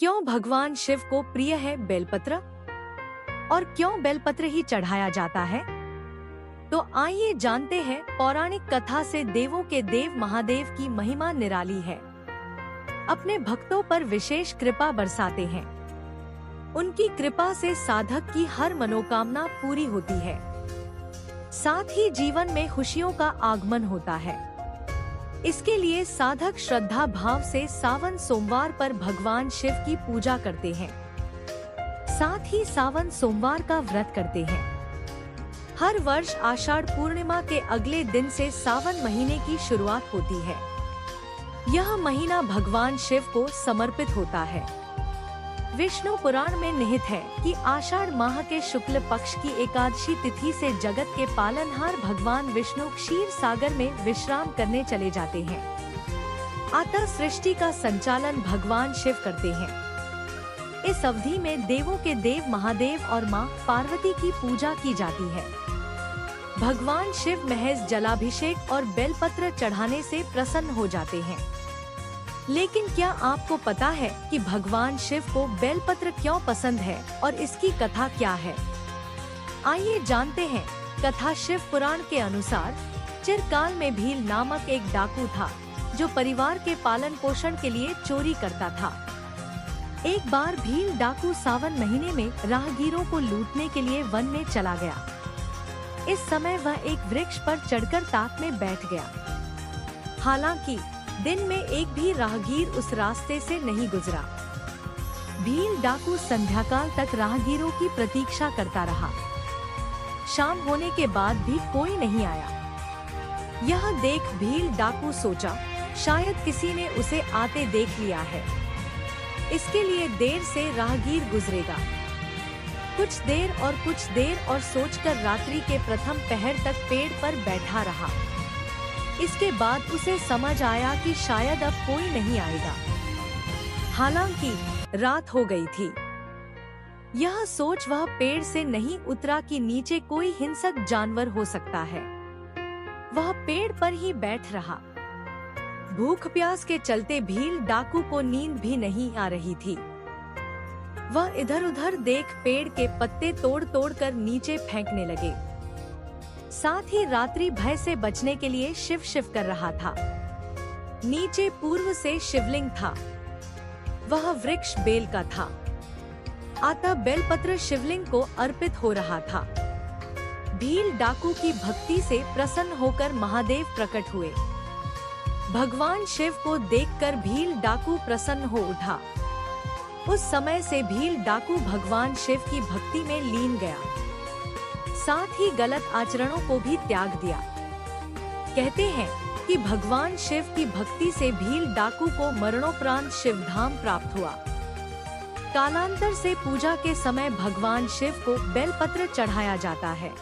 क्यों भगवान शिव को प्रिय है बेलपत्र और क्यों बेलपत्र ही चढ़ाया जाता है? तो आइए जानते हैं। पौराणिक कथा से देवों के देव महादेव की महिमा निराली है। अपने भक्तों पर विशेष कृपा बरसाते हैं। उनकी कृपा से साधक की हर मनोकामना पूरी होती है। साथ ही जीवन में खुशियों का आगमन होता है। इसके लिए साधक श्रद्धा भाव से सावन सोमवार पर भगवान शिव की पूजा करते हैं। साथ ही सावन सोमवार का व्रत करते हैं। हर वर्ष आषाढ़ पूर्णिमा के अगले दिन से सावन महीने की शुरुआत होती है। यह महीना भगवान शिव को समर्पित होता है। विष्णु पुराण में निहित है कि आषाढ़ माह के शुक्ल पक्ष की एकादशी तिथि से जगत के पालनहार भगवान विष्णु क्षीर सागर में विश्राम करने चले जाते हैं। अतः सृष्टि का संचालन भगवान शिव करते हैं। इस अवधि में देवों के देव महादेव और मां पार्वती की पूजा की जाती है। भगवान शिव महज जलाभिषेक और बेलपत्र चढ़ाने से प्रसन्न हो जाते हैं। लेकिन क्या आपको पता है कि भगवान शिव को बेलपत्र क्यों पसंद है और इसकी कथा क्या है? आइए जानते हैं। कथा शिव पुराण के अनुसार चिरकाल में भील नामक एक डाकू था जो परिवार के पालन पोषण के लिए चोरी करता था। एक बार भील डाकू सावन महीने में राहगीरों को लूटने के लिए वन में चला गया। इस समय वह एक वृक्ष पर चढ़कर ताक में बैठ गया। हालांकि दिन में एक भी राहगीर उस रास्ते से नहीं गुजरा। भील डाकू संध्याकाल तक राहगीरों की प्रतीक्षा करता रहा। शाम होने के बाद भी कोई नहीं आया। यह देख भील डाकू सोचा, शायद किसी ने उसे आते देख लिया है, इसके लिए देर से राहगीर गुजरेगा। कुछ देर और सोचकर रात्रि के प्रथम पहर तक पेड़ पर बैठा रहा। इसके बाद उसे समझ आया कि शायद अब कोई नहीं आएगा। हालांकि रात हो गई थी। यह सोच वह पेड़ से नहीं उतरा कि नीचे कोई हिंसक जानवर हो सकता है। वह पेड़ पर ही बैठ रहा। भूख प्यास के चलते भील डाकू को नींद भी नहीं आ रही थी। वह इधर उधर देख पेड़ के पत्ते तोड़ तोड़ कर नीचे फेंकने लगे। साथ ही रात्रि भय से बचने के लिए शिव शिव कर रहा था। नीचे पूर्व से शिवलिंग था। वह वृक्ष बेल का था। अतः बेलपत्र शिवलिंग को अर्पित हो रहा था। भील डाकू की भक्ति से प्रसन्न होकर महादेव प्रकट हुए। भगवान शिव को देखकर भील डाकू प्रसन्न हो उठा। उस समय से भील डाकू भगवान शिव की भक्ति में लीन गया। साथ ही गलत आचरणों को भी त्याग दिया। कहते हैं कि भगवान शिव की भक्ति से भील डाकू को मरणोपरांत शिवधाम प्राप्त हुआ। कालांतर से पूजा के समय भगवान शिव को बेलपत्र चढ़ाया जाता है।